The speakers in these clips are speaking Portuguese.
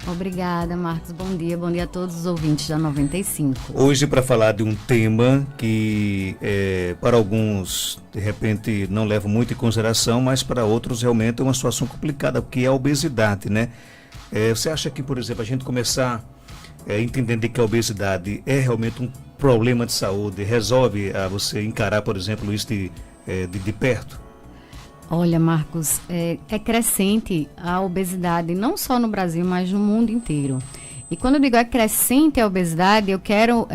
Obrigada, Marcos. Bom dia a todos os ouvintes da 95. Hoje, para falar de um tema que, para alguns, de repente, não leva muito em consideração, mas para outros realmente é uma situação complicada, que é a obesidade, né? Você acha que, por exemplo, a gente começar entendendo que a obesidade é realmente um problema de saúde, resolve você encarar, por exemplo, isso de perto? Olha, Marcos, é crescente a obesidade, não só no Brasil, mas no mundo inteiro. E quando eu digo é crescente a obesidade, eu quero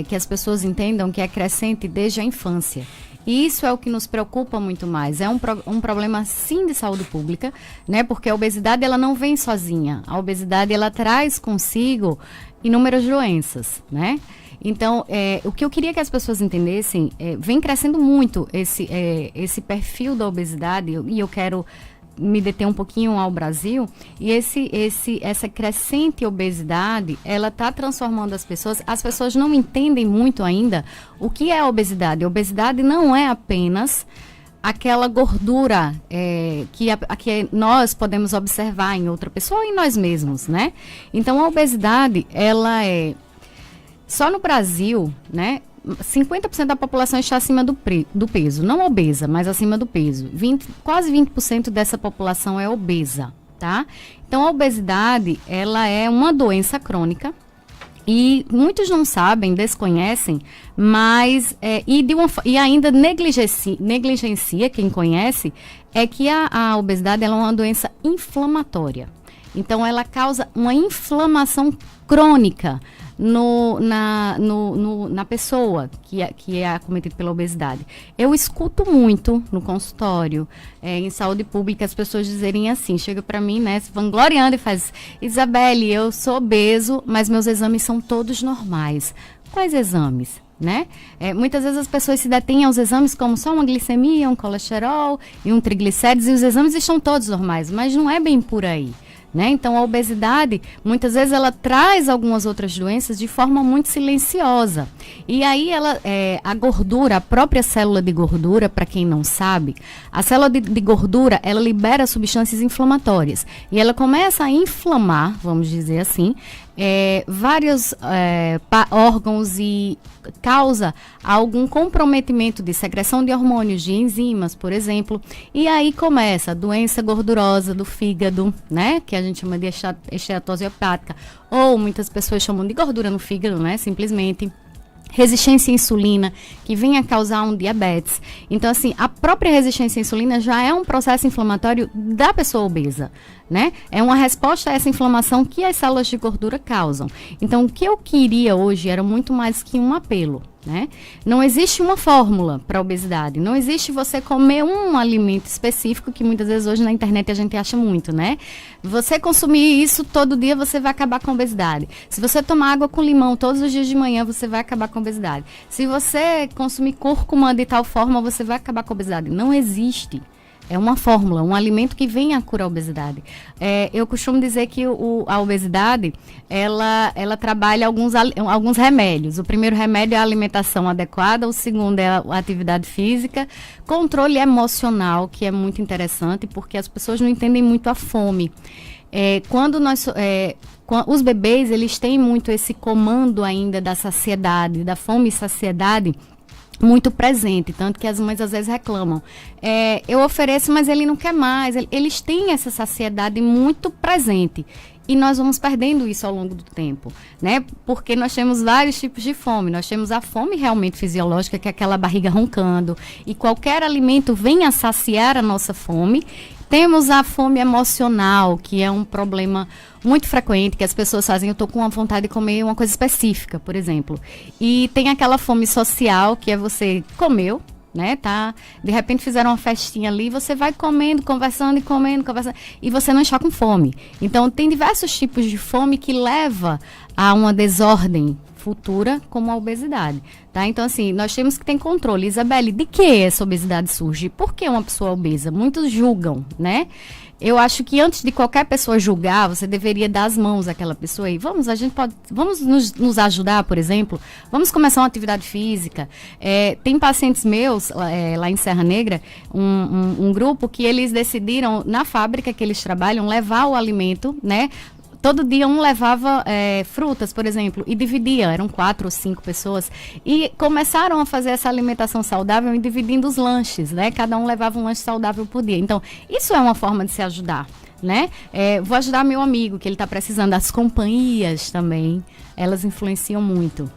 que as pessoas entendam que é crescente desde a infância. E isso é o que nos preocupa muito mais. É um problema, sim, de saúde pública, né? Porque a obesidade, ela não vem sozinha. A obesidade, ela traz consigo inúmeras doenças, né? Então, o que eu queria que as pessoas entendessem, vem crescendo muito esse perfil da obesidade, e eu quero me deter um pouquinho ao Brasil, e essa crescente obesidade, ela está transformando as pessoas não entendem muito ainda o que é a obesidade. A obesidade não é apenas aquela gordura que nós podemos observar em outra pessoa ou em nós mesmos, né? Então, a obesidade, ela só no Brasil, né, 50% da população está acima do peso. Não obesa, mas acima do peso. Quase 20% dessa população é obesa, tá? Então, a obesidade, ela é uma doença crônica. E muitos não sabem, desconhecem, mas e ainda negligencia quem conhece, é que a obesidade ela é uma doença inflamatória. Então, ela causa uma inflamação crônica na pessoa que é acometida pela obesidade. Eu escuto muito no consultório, em saúde pública, as pessoas dizerem assim, chega para mim, né, se vangloriando e faz: Isabelle, eu sou obeso, mas meus exames são todos normais. Quais exames? Né? Muitas vezes as pessoas se detêm aos exames como só uma glicemia, um colesterol e um triglicérides, e os exames estão todos normais, mas não é bem por aí. Né? Então, a obesidade, muitas vezes, ela traz algumas outras doenças de forma muito silenciosa. E aí, a gordura, a própria célula de gordura, para quem não sabe, a célula de gordura, ela libera substâncias inflamatórias. E ela começa a inflamar, vamos dizer assim, vários órgãos e causa algum comprometimento de secreção de hormônios, de enzimas, por exemplo. E aí começa a doença gordurosa do fígado, né? Que a gente chama de esteatose hepática. Ou muitas pessoas chamam de gordura no fígado, né? Simplesmente. Resistência à insulina, que vem a causar um diabetes. Então, assim, a própria resistência à insulina já é um processo inflamatório da pessoa obesa, né? É uma resposta a essa inflamação que as células de gordura causam. Então, o que eu queria hoje era muito mais que um apelo, né? Não existe uma fórmula para a obesidade. Não existe você comer um alimento específico, que muitas vezes hoje na internet a gente acha muito, né? Você consumir isso todo dia, você vai acabar com a obesidade. Se você tomar água com limão todos os dias de manhã, você vai acabar com a obesidade. Se você consumir cúrcuma de tal forma, você vai acabar com a obesidade. Não existe. É uma fórmula, um alimento que vem a curar a obesidade. Eu costumo dizer que a obesidade, ela trabalha alguns remédios. O primeiro remédio é a alimentação adequada, o segundo é a atividade física, controle emocional, que é muito interessante, porque as pessoas não entendem muito a fome. Os bebês, eles têm muito esse comando ainda da saciedade, da fome e saciedade, muito presente, tanto que as mães às vezes reclamam. Eu ofereço, mas ele não quer mais. Eles têm essa saciedade muito presente. E nós vamos perdendo isso ao longo do tempo, né? Porque nós temos vários tipos de fome. Nós temos a fome realmente fisiológica, que é aquela barriga roncando. E qualquer alimento vem a saciar a nossa fome. Temos a fome emocional, que é um problema muito frequente, que as pessoas fazem: eu estou com uma vontade de comer uma coisa específica, por exemplo. E tem aquela fome social, que é você comeu, né, tá? De repente fizeram uma festinha ali, você vai comendo, conversando, e você não está com fome. Então, tem diversos tipos de fome que leva a uma desordem futura, como a obesidade, tá? Então, assim, nós temos que ter controle. Isabelle, de que essa obesidade surge? Por que uma pessoa obesa? Muitos julgam, né? Eu acho que antes de qualquer pessoa julgar, você deveria dar as mãos àquela pessoa e vamos nos ajudar, por exemplo, vamos começar uma atividade física. Tem pacientes meus, lá em Serra Negra, um grupo que eles decidiram, na fábrica que eles trabalham, levar o alimento, né? todo dia um levava frutas, por exemplo, e dividia, eram 4 ou 5 pessoas, e começaram a fazer essa alimentação saudável e dividindo os lanches, né? Cada um levava um lanche saudável por dia. Então, isso é uma forma de se ajudar, né? Vou ajudar meu amigo, que ele está precisando. As companhias também, elas influenciam muito.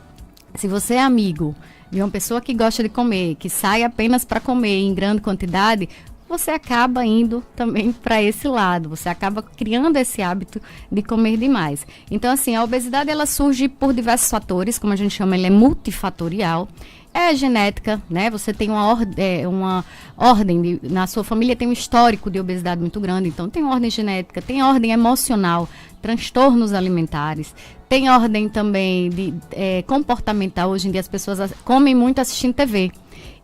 Se você é amigo de uma pessoa que gosta de comer, que sai apenas para comer em grande quantidade, você acaba indo também para esse lado, você acaba criando esse hábito de comer demais. Então, assim, a obesidade, ela surge por diversos fatores, como a gente chama, ela é multifatorial. É genética, né? Você tem uma ordem, na sua família tem um histórico de obesidade muito grande, então tem ordem genética, tem ordem emocional, transtornos alimentares, tem ordem também de comportamental. Hoje em dia as pessoas comem muito assistindo TV.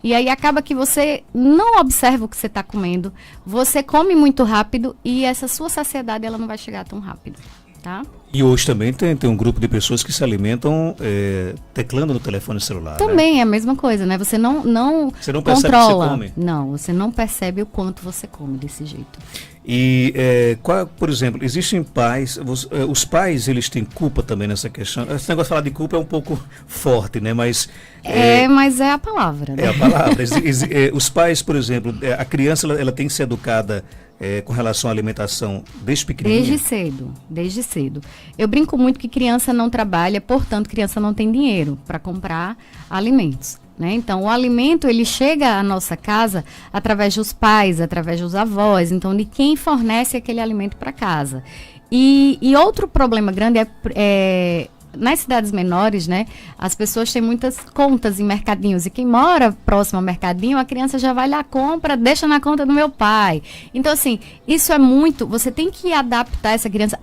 E aí acaba que você não observa o que você está comendo, você come muito rápido e essa sua saciedade ela não vai chegar tão rápido, tá? E hoje também tem um grupo de pessoas que se alimentam teclando no telefone celular. Também né? é a mesma coisa, né? Você não você não percebe controla. que você come. Não, você não percebe o quanto você come desse jeito. E, por exemplo, existem pais, os pais, eles têm culpa também nessa questão. Esse negócio de falar de culpa é um pouco forte, né? Mas mas é a palavra, né? É a palavra. Os pais, por exemplo, a criança ela tem que ser educada com relação à alimentação desde pequenininha? Desde cedo. Eu brinco muito que criança não trabalha, portanto, criança não tem dinheiro para comprar alimentos. Né? Então, o alimento, ele chega à nossa casa através dos pais, através dos avós, então, de quem fornece aquele alimento para casa. E outro problema grande nas cidades menores, né, as pessoas têm muitas contas em mercadinhos, e quem mora próximo ao mercadinho, a criança já vai lá, compra, deixa na conta do meu pai. Então, assim, isso é muito, você tem que adaptar essa criança.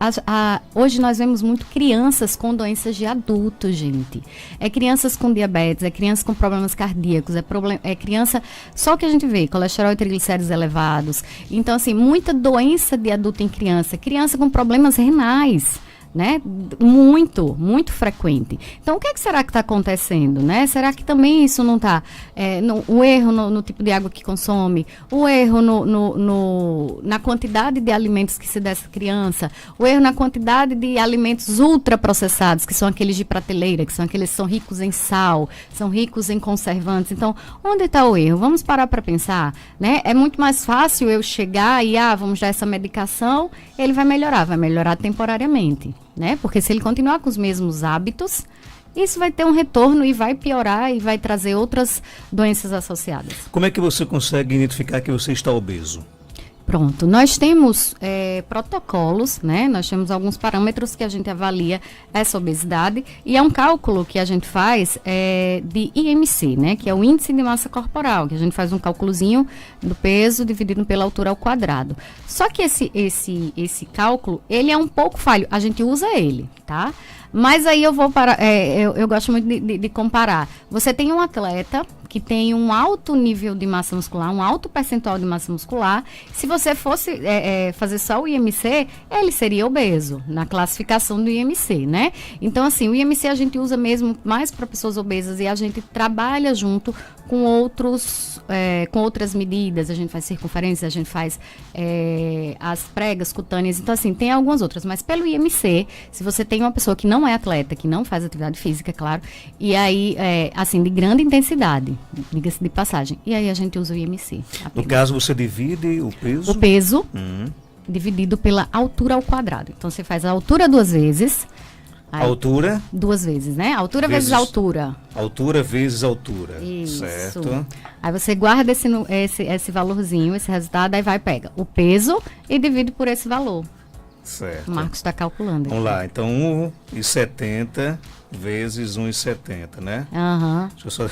Hoje nós vemos muito crianças com doenças de adulto, gente. É crianças com diabetes, é crianças com problemas cardíacos, é criança, só que a gente vê, colesterol e triglicéridos elevados. Então, assim, muita doença de adulto em criança com problemas renais. Né? Muito frequente. Então, o que será que está acontecendo, né? Será que também isso não está... o erro no tipo de água que consome, o erro na quantidade de alimentos que se dá a essa criança, o erro na quantidade de alimentos ultraprocessados, que são aqueles de prateleira, que são aqueles que são ricos em sal, são ricos em conservantes. Então, onde está o erro? Vamos parar para pensar, né? É muito mais fácil eu chegar e, vamos dar essa medicação, ele vai melhorar temporariamente. Né? Porque se ele continuar com os mesmos hábitos, isso vai ter um retorno e vai piorar e vai trazer outras doenças associadas. Como é que você consegue identificar que você está obeso? Pronto, nós temos protocolos, né? Nós temos alguns parâmetros que a gente avalia essa obesidade e é um cálculo que a gente faz de IMC, né? Que é o índice de massa corporal, que a gente faz um cálculozinho do peso dividido pela altura ao quadrado. Só que esse cálculo, ele é um pouco falho, a gente usa ele, tá? Mas aí eu vou eu gosto muito de comparar. Você tem um atleta que tem um alto nível de massa muscular, um alto percentual de massa muscular. Se você fosse fazer só o IMC, ele seria obeso, na classificação do IMC, né? Então, assim, o IMC a gente usa mesmo mais para pessoas obesas e a gente trabalha junto com outras medidas. A gente faz circunferência, a gente faz as pregas cutâneas. Então, assim, tem algumas outras. Mas pelo IMC, se você tem uma pessoa que não é atleta, que não faz atividade física, claro, e aí, assim, de grande intensidade, diga-se de passagem. E aí a gente usa o IMC. Apenas. No caso, você divide o peso? O peso dividido pela altura ao quadrado. Então, você faz a altura 2 vezes. A altura? 2 vezes, né? Altura vezes altura. Altura vezes altura. Isso. Certo. Aí você guarda esse valorzinho, esse resultado, aí pega o peso e divide por esse valor. Certo. O Marcos está calculando. Vamos lá, então 1,70 vezes 1,70, né? Aham. Deixa eu só...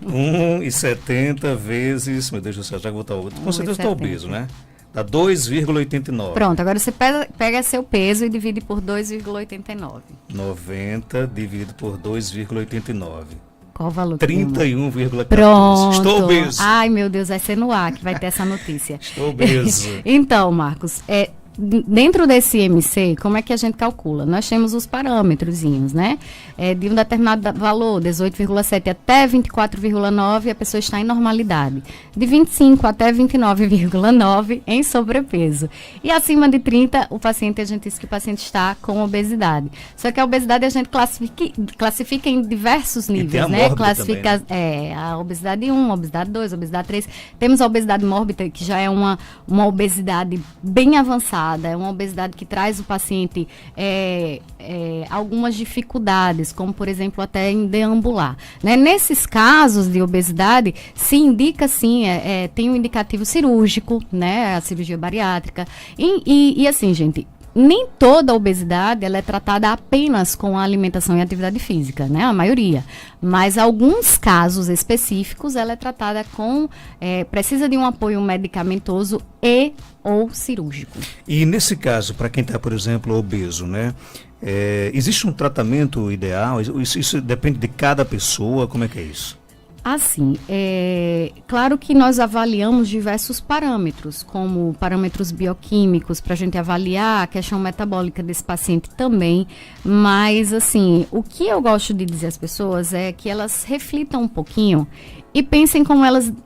1,70 vezes... Meu Deus do céu, já que vou estar... Com certeza está obeso, né? Dá 2,89. Pronto, agora você pega seu peso e divide por 2,89. 90 dividido por 2,89. Qual o valor? 31,14. Pronto. Estou obeso. Ai, meu Deus, vai ser no ar que vai ter essa notícia. Estou obeso. Então, Marcos, dentro desse IMC, como é que a gente calcula? Nós temos os parâmetrozinhos, né? De um determinado valor, 18,7 até 24,9, a pessoa está em normalidade. De 25 até 29,9 em sobrepeso. E acima de 30, a gente diz que o paciente está com obesidade. Só que a obesidade a gente classifica em diversos níveis, né? Classifica também, né? A obesidade 1, a obesidade 2, a obesidade 3. Temos a obesidade mórbida, que já é uma obesidade bem avançada. É uma obesidade que traz o paciente algumas dificuldades, como, por exemplo, até em deambular. Né? Nesses casos de obesidade, se indica, sim, tem um indicativo cirúrgico, né? A cirurgia bariátrica. E assim, gente, nem toda obesidade ela é tratada apenas com a alimentação e atividade física, né? A maioria. Mas alguns casos específicos ela é tratada precisa de um apoio medicamentoso e ou cirúrgico. E nesse caso, para quem está, por exemplo, obeso, né? Existe um tratamento ideal? Isso depende de cada pessoa? Como é que é isso? Assim, claro que nós avaliamos diversos parâmetros, como parâmetros bioquímicos, para a gente avaliar a questão metabólica desse paciente também, mas assim, o que eu gosto de dizer às pessoas é que elas reflitam um pouquinho e pensem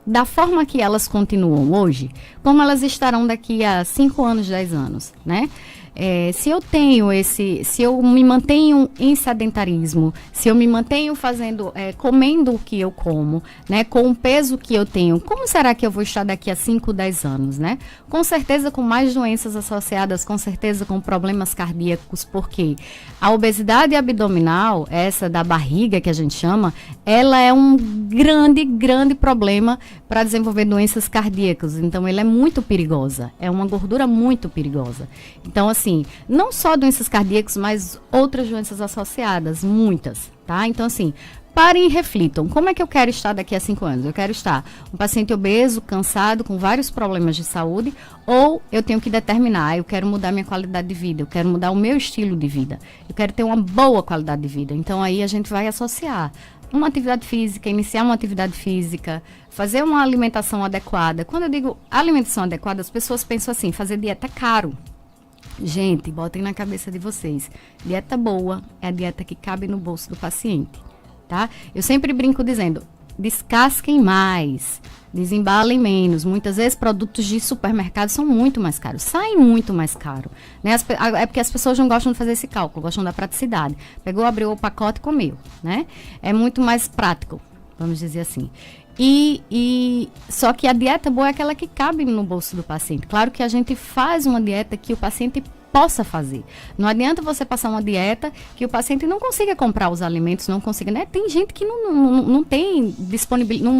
da forma que elas continuam hoje, como elas estarão daqui a 5 anos, 10 anos, né? Se eu me mantenho em sedentarismo, se eu me mantenho comendo o que eu como, né, com o peso que eu tenho, como será que eu vou estar daqui a 5, 10 anos, né? Com certeza com mais doenças associadas, com certeza com problemas cardíacos, porque a obesidade abdominal, essa da barriga que a gente chama, ela é um grande, grande problema para desenvolver doenças cardíacas. Então, ela é muito perigosa, é uma gordura muito perigosa. Então, assim, não só doenças cardíacas, mas outras doenças associadas, muitas, tá? Então, assim, parem e reflitam. Como é que eu quero estar daqui a 5 anos? Eu quero estar um paciente obeso, cansado, com vários problemas de saúde, ou eu tenho que determinar, eu quero mudar minha qualidade de vida, eu quero mudar o meu estilo de vida, eu quero ter uma boa qualidade de vida. Então, aí a gente vai associar uma atividade física, iniciar uma atividade física, fazer uma alimentação adequada. Quando eu digo alimentação adequada, as pessoas pensam assim, fazer dieta é caro. Gente, botem na cabeça de vocês, dieta boa é a dieta que cabe no bolso do paciente, tá? Eu sempre brinco dizendo, descasquem mais, desembalem menos. Muitas vezes produtos de supermercado são muito mais caros, saem muito mais caro, né? É porque as pessoas não gostam de fazer esse cálculo, gostam da praticidade. Pegou, abriu o pacote e comeu, né? É muito mais prático, vamos dizer assim. Só que a dieta boa é aquela que cabe no bolso do paciente. Claro que a gente faz uma dieta que o paciente possa fazer. Não adianta você passar uma dieta que o paciente não consiga comprar os alimentos, não consiga, né? Tem gente que não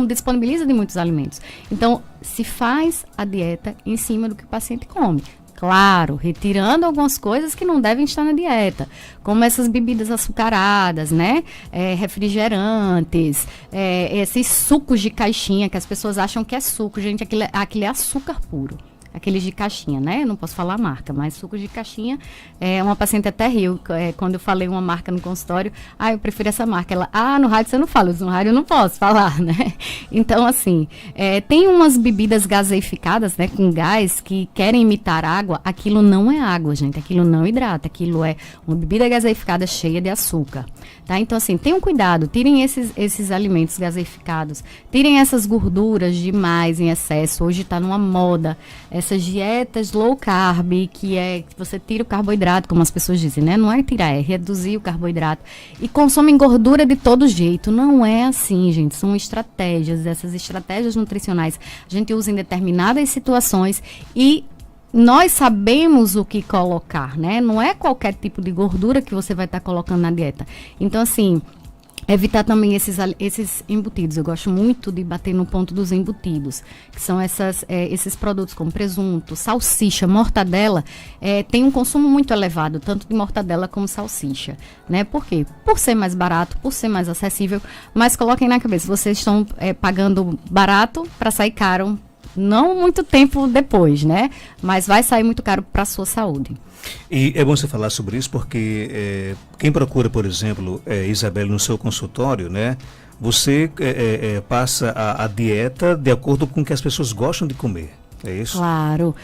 disponibiliza de muitos alimentos. Então, se faz a dieta em cima do que o paciente come. Claro, retirando algumas coisas que não devem estar na dieta, como essas bebidas açucaradas, né? Refrigerantes, esses sucos de caixinha que as pessoas acham que é suco. Gente, aquilo é açúcar puro. Aqueles de caixinha, né? Eu não posso falar a marca, mas sucos de caixinha. Uma paciente até riu quando eu falei uma marca no consultório. Eu prefiro essa marca. Ela, no rádio você não fala, no rádio eu não posso falar, né? Então, assim, tem umas bebidas gaseificadas, né? Com gás, que querem imitar água. Aquilo não é água, gente. Aquilo não hidrata. Aquilo é uma bebida gaseificada cheia de açúcar, tá? Então, assim, tenham cuidado. Tirem esses alimentos gaseificados. Tirem essas gorduras demais em excesso. Hoje está numa moda essas dietas low carb, que você tira o carboidrato, como as pessoas dizem, né? Não é tirar, é reduzir o carboidrato. E consomem gordura de todo jeito. Não é assim, gente. São estratégias. Essas estratégias nutricionais a gente usa em determinadas situações e nós sabemos o que colocar, né? Não é qualquer tipo de gordura que você vai estar colocando na dieta. Então, assim, evitar também esses embutidos. Eu gosto muito de bater no ponto dos embutidos, que são esses produtos como presunto, salsicha, mortadela, tem um consumo muito elevado, tanto de mortadela como salsicha, né? Por quê? Por ser mais barato, por ser mais acessível, mas coloquem na cabeça, vocês estão pagando barato para sair caro, não muito tempo depois, né? Mas vai sair muito caro para a sua saúde. E é bom você falar sobre isso porque quem procura, por exemplo, Isabelle, no seu consultório, né? Você passa a dieta de acordo com o que as pessoas gostam de comer. É isso? Claro,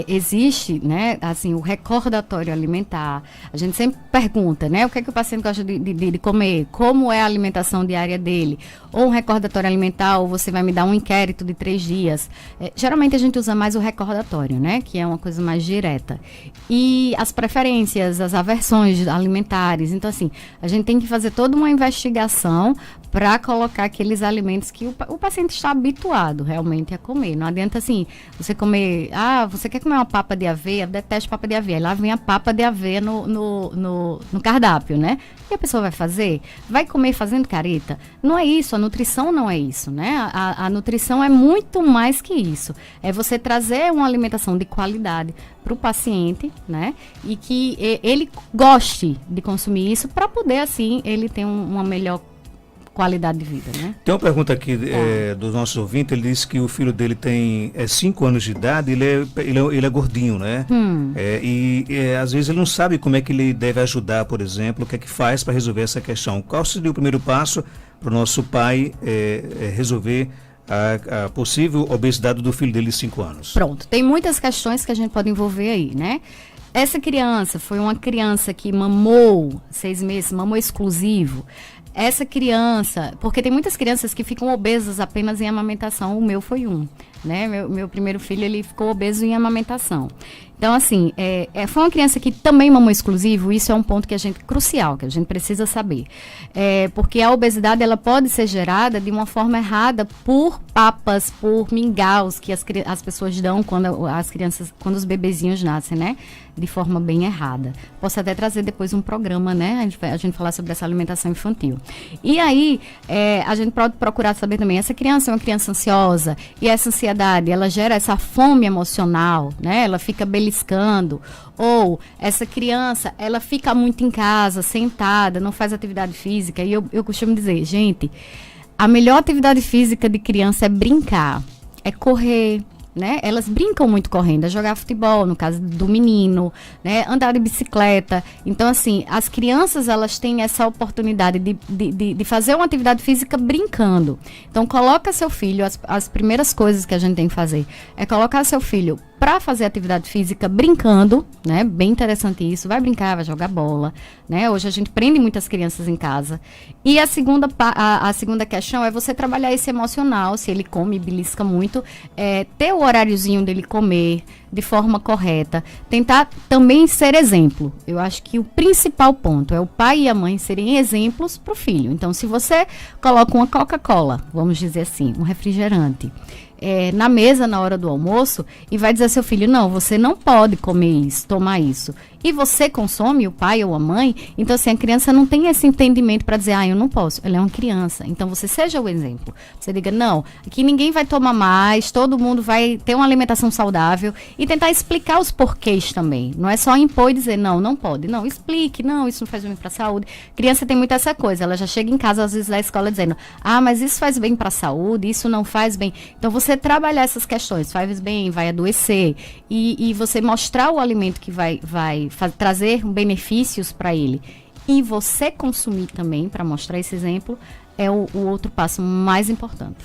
existe, né, assim, o recordatório alimentar. A gente sempre pergunta, né, o que é que o paciente gosta de comer, como é a alimentação diária dele, ou um recordatório alimentar, ou você vai me dar um inquérito de 3 dias. Geralmente a gente usa mais o recordatório, né, que é uma coisa mais direta. E as preferências, as aversões alimentares. Então, assim, a gente tem que fazer toda uma investigação para colocar aqueles alimentos que o paciente está habituado realmente a comer. Não adianta, assim, você comer, você quer comer uma papa de aveia, eu detesto papa de aveia, lá vem a papa de aveia no cardápio, né? E a pessoa vai fazer? Vai comer fazendo careta? Não é isso, a nutrição não é isso, né? A nutrição é muito mais que isso. É você trazer uma alimentação de qualidade para o paciente, né? E que ele goste de consumir isso para poder, assim, ele ter uma melhor qualidade de vida, né? Tem uma pergunta aqui do nosso ouvinte, ele disse que o filho dele tem 5 anos de idade, ele é gordinho, né? Às vezes ele não sabe como é que ele deve ajudar, por exemplo, o que é que faz para resolver essa questão. Qual seria o primeiro passo para o nosso pai resolver a possível obesidade do filho dele de 5 anos? Pronto, tem muitas questões que a gente pode envolver aí, né? Essa criança foi uma criança que mamou 6 meses, mamou exclusivo. Essa criança, porque tem muitas crianças que ficam obesas apenas em amamentação, o meu foi um, né? Meu primeiro filho, ele ficou obeso em amamentação. Então, assim, foi uma criança que também mamou exclusivo, isso é um ponto crucial, que a gente precisa saber. Porque a obesidade, ela pode ser gerada de uma forma errada por papas, por mingaus que as pessoas dão quando os bebezinhos nascem, né? De forma bem errada. Posso até trazer depois um programa, né? A gente falar sobre essa alimentação infantil. E aí, a gente pode procurar saber também, essa criança é uma criança ansiosa, e essa ansiedade, ela gera essa fome emocional, né? Ela fica beliscando, ou essa criança, ela fica muito em casa, sentada, não faz atividade física, e eu costumo dizer, gente, a melhor atividade física de criança é brincar, é correr, né? Elas brincam muito correndo, é jogar futebol, no caso do menino, né? Andar de bicicleta. Então, assim, as crianças, elas têm essa oportunidade de fazer uma atividade física brincando. Então, coloca seu filho, as primeiras coisas que a gente tem que fazer é colocar seu filho para fazer atividade física brincando, né? Bem interessante isso. Vai brincar, vai jogar bola, né? Hoje a gente prende muitas crianças em casa. E a segunda questão é você trabalhar esse emocional, se ele come e belisca muito, ter o horáriozinho dele comer de forma correta. Tentar também ser exemplo. Eu acho que o principal ponto é o pai e a mãe serem exemplos para o filho. Então, se você coloca uma Coca-Cola, vamos dizer assim, um refrigerante, na mesa na hora do almoço e vai dizer ao seu filho, não, você não pode comer isso, tomar isso. E você consome, o pai ou a mãe, então assim, a criança não tem esse entendimento para dizer, eu não posso, ela é uma criança. Então você seja o exemplo. Você diga, não, aqui ninguém vai tomar mais, todo mundo vai ter uma alimentação saudável e tentar explicar os porquês também. Não é só impor e dizer, não pode. Não, explique, não, isso não faz bem para a saúde. Criança tem muito essa coisa, ela já chega em casa, às vezes, da escola dizendo, mas isso faz bem para a saúde, isso não faz bem. Então você trabalhar essas questões, faz bem, vai adoecer, e você mostrar o alimento que vai trazer benefícios para ele, e você consumir também, para mostrar esse exemplo, é o outro passo mais importante.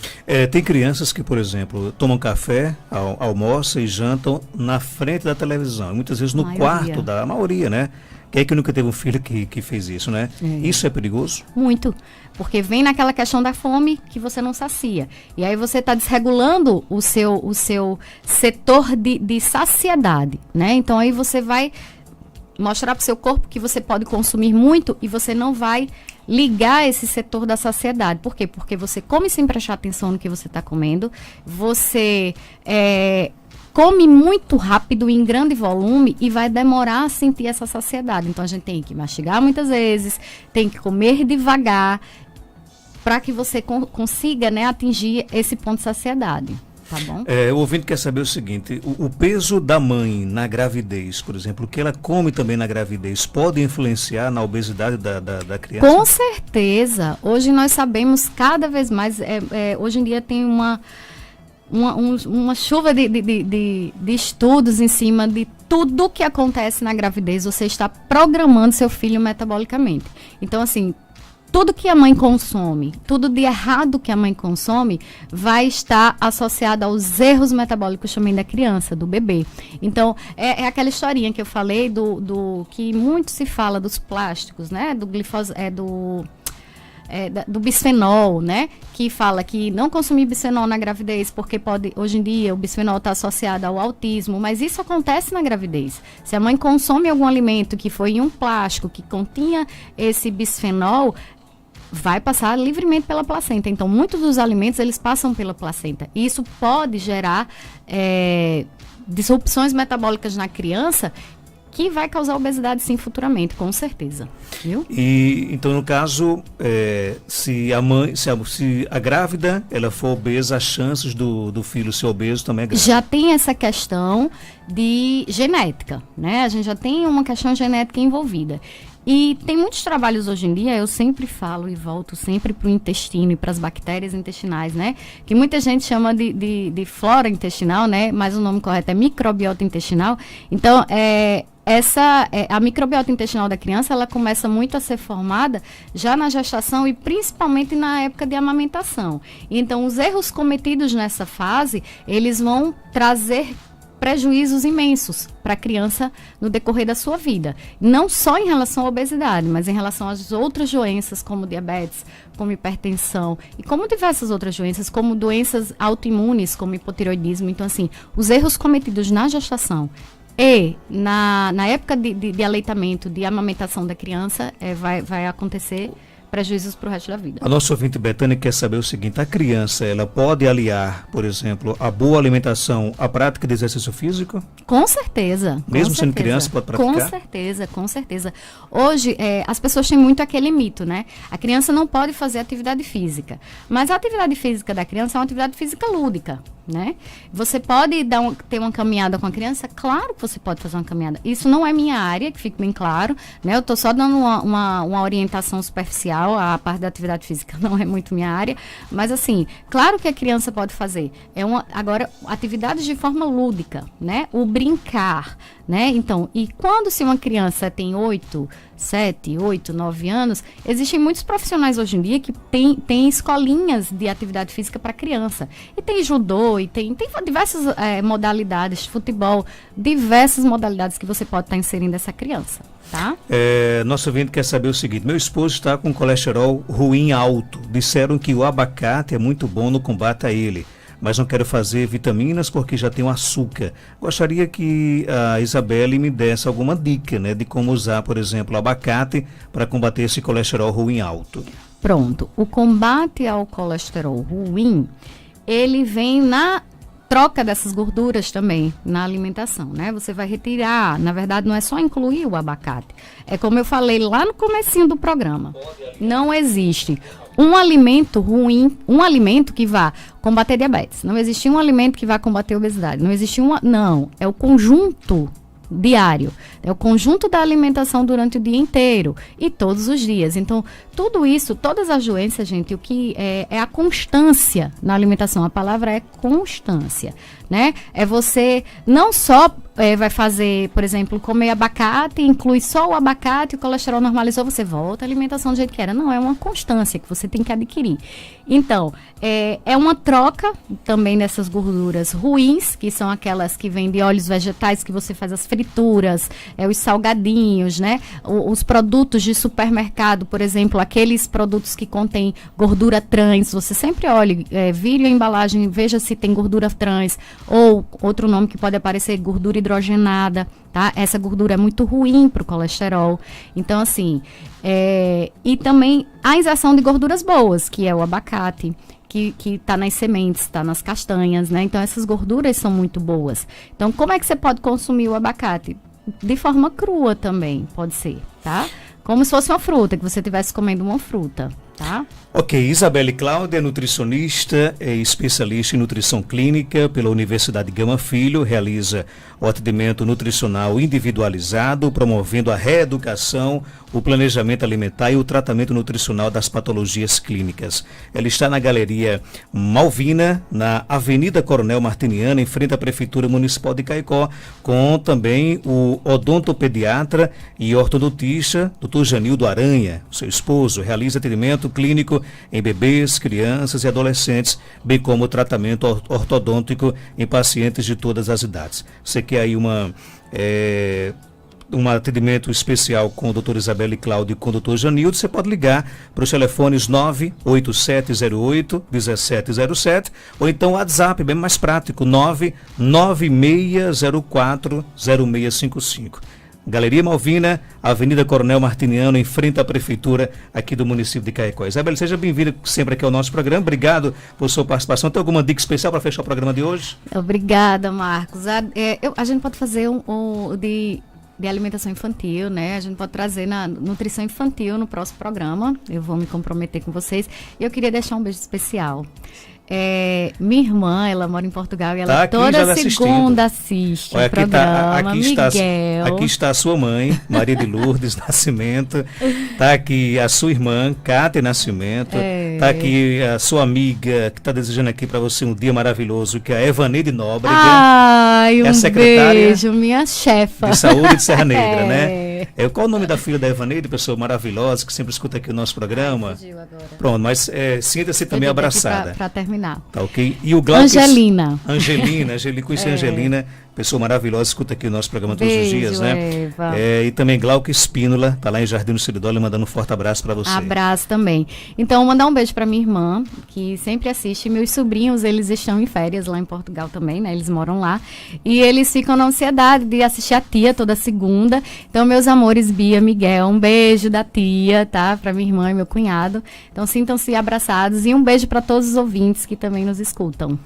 Tem crianças que, por exemplo, tomam café, almoçam e jantam na frente da televisão, muitas vezes no quarto da maioria, né? Quem é que nunca teve um filho que fez isso, né? Isso é perigoso? Muito, porque vem naquela questão da fome que você não sacia. E aí você está desregulando o seu setor de saciedade, né? Então aí você vai mostrar para o seu corpo que você pode consumir muito e você não vai ligar esse setor da saciedade. Por quê? Porque você come sem prestar atenção no que você está comendo, você come muito rápido, em grande volume, e vai demorar a sentir essa saciedade. Então a gente tem que mastigar muitas vezes, tem que comer devagar, para que você consiga, né, atingir esse ponto de saciedade. Tá bom? O ouvinte quer saber o seguinte, o peso da mãe na gravidez, por exemplo, o que ela come também na gravidez, pode influenciar na obesidade da criança? Com certeza. Hoje nós sabemos cada vez mais, hoje em dia tem uma chuva de estudos em cima de tudo que acontece na gravidez. Você está programando seu filho metabolicamente. Então, assim, tudo que a mãe consome, tudo de errado que a mãe consome, vai estar associado aos erros metabólicos também da criança, do bebê. Então, é aquela historinha que eu falei do que muito se fala dos plásticos, né? Do do bisfenol, né? Que fala que não consumir bisfenol na gravidez, porque hoje em dia o bisfenol está associado ao autismo, mas isso acontece na gravidez. Se a mãe consome algum alimento que foi em um plástico que continha esse bisfenol, vai passar livremente pela placenta. Então, muitos dos alimentos, eles passam pela placenta. E isso pode gerar disrupções metabólicas na criança, que vai causar obesidade, sim, futuramente, com certeza. Viu? E, então, no caso, se a grávida, ela for obesa, as chances do filho ser obeso também é grave. Já tem essa questão de genética, né? A gente já tem uma questão genética envolvida. E tem muitos trabalhos hoje em dia, eu sempre falo e volto sempre para o intestino e para as bactérias intestinais, né? Que muita gente chama de flora intestinal, né? Mas o nome correto é microbiota intestinal. Então, a microbiota intestinal da criança, ela começa muito a ser formada já na gestação e principalmente na época de amamentação. Então, os erros cometidos nessa fase, eles vão trazer prejuízos imensos para a criança no decorrer da sua vida. Não só em relação à obesidade, mas em relação às outras doenças, como diabetes, como hipertensão e como diversas outras doenças, como doenças autoimunes, como hipotireoidismo. Então, assim, os erros cometidos na gestação e na época de aleitamento, de amamentação da criança, vai acontecer prejuízos para o resto da vida. A nossa ouvinte Betânia quer saber o seguinte: a criança, ela pode aliar, por exemplo, a boa alimentação à prática de exercício físico? Com certeza. Mesmo sendo criança, pode praticar? Com certeza, com certeza. Hoje, as pessoas têm muito aquele mito, né? A criança não pode fazer atividade física. Mas a atividade física da criança é uma atividade física lúdica, né? Você pode ter uma caminhada com a criança? Claro que você pode fazer uma caminhada. Isso não é minha área, que fique bem claro, né? Eu estou só dando uma orientação superficial. A parte da atividade física não é muito minha área, mas assim, claro que a criança pode fazer. Agora, atividades de forma lúdica, né? O brincar, né? Então, e se uma criança tem 7, 8, 9 anos, existem muitos profissionais hoje em dia que tem escolinhas de atividade física para criança. E tem judô, e tem diversas modalidades, futebol, diversas modalidades que você pode estar inserindo essa criança, tá? Nosso ouvinte quer saber o seguinte: meu esposo está com colesterol ruim alto. Disseram que o abacate é muito bom no combate a ele, mas não quero fazer vitaminas porque já tenho açúcar. Gostaria que a Isabelle me desse alguma dica, né, de como usar, por exemplo, o abacate para combater esse colesterol ruim alto. Pronto. O combate ao colesterol ruim, ele vem na troca dessas gorduras também na alimentação, né? Você vai retirar, na verdade não é só incluir o abacate. É como eu falei lá no comecinho do programa. Não existe um alimento ruim, um alimento que vá combater diabetes. Não existe um alimento que vá combater obesidade. Não existe não, é o conjunto diário, é o conjunto da alimentação durante o dia inteiro e todos os dias. Então, tudo isso, todas as doenças, gente, o que é a constância na alimentação. A palavra é constância, né? É você não só vai fazer, por exemplo, comer abacate, inclui só o abacate, o colesterol normalizou, você volta à alimentação do jeito que era. Não, é uma constância que você tem que adquirir. Então, é uma troca também dessas gorduras ruins, que são aquelas que vêm de óleos vegetais, que você faz as frituras, os salgadinhos, né? Os produtos de supermercado, por exemplo, aqueles produtos que contêm gordura trans, você sempre olhe, vire a embalagem, veja se tem gordura trans, ou outro nome que pode aparecer, gordura hidrogenada, tá? Essa gordura é muito ruim para o colesterol. Então, assim, e também a inserção de gorduras boas, que é o abacate, que está nas sementes, está nas castanhas, né? Então, essas gorduras são muito boas. Então, como é que você pode consumir o abacate? De forma crua também, pode ser, tá? Como se fosse uma fruta, que você estivesse comendo uma fruta. tá? Ok, Isabelle Cláudia, nutricionista e especialista em nutrição clínica pela Universidade Gama Filho, realiza o atendimento nutricional individualizado, promovendo a reeducação, o planejamento alimentar e o tratamento nutricional das patologias clínicas. Ela está na Galeria Malvina, na Avenida Coronel Martiniano, em frente à Prefeitura Municipal de Caicó, com também o odontopediatra e ortodontista, Dr. Janildo Aranha, seu esposo, realiza atendimento clínico em bebês, crianças e adolescentes, bem como o tratamento ortodôntico em pacientes de todas as idades. Você quer aí um atendimento especial com o Dr. Isabelle Cláudio e com o Dr. Janildo, você pode ligar para os telefones 98708-1707 ou então o WhatsApp, bem mais prático, 99604-0655. Galeria Malvina, Avenida Coronel Martiniano, em frente à Prefeitura aqui do município de Caicó. Isabelle, seja bem-vinda sempre aqui ao nosso programa. Obrigado por sua participação. Tem alguma dica especial para fechar o programa de hoje? Obrigada, Marcos. A gente pode fazer de alimentação infantil, né? A gente pode trazer na nutrição infantil no próximo programa. Eu vou me comprometer com vocês. E eu queria deixar um beijo especial. Minha irmã, ela mora em Portugal e ela toda segunda assiste o programa. Miguel. Aqui está a sua mãe, Maria de Lourdes Nascimento. Está aqui a sua irmã, Cátia Nascimento. Está aqui a sua amiga que está desejando aqui para você um dia maravilhoso, que é a Evaneide Nóbrega. Ai, um beijo, minha chefa. De saúde de Serra Negra, né? Qual o nome da filha da Evaneide, pessoa maravilhosa, que sempre escuta aqui o nosso programa? Pronto, mas sinta-se também abraçada. Para terminar. Tá ok? E o Glauques... Angelina, conheci a Angelina, pessoa maravilhosa, escuta aqui o nosso programa todos os dias, né? E também Glauco Espínola, tá lá em Jardim do Seridólia, mandando um forte abraço para você. Abraço também. Então, mandar um beijo para minha irmã, que sempre assiste. Meus sobrinhos, eles estão em férias lá em Portugal também, né? Eles moram lá. E eles ficam na ansiedade de assistir a tia toda segunda. Então, meus amores, Bia, Miguel, um beijo da tia, tá? Para minha irmã e meu cunhado. Então, sintam-se abraçados. E um beijo para todos os ouvintes que também nos escutam.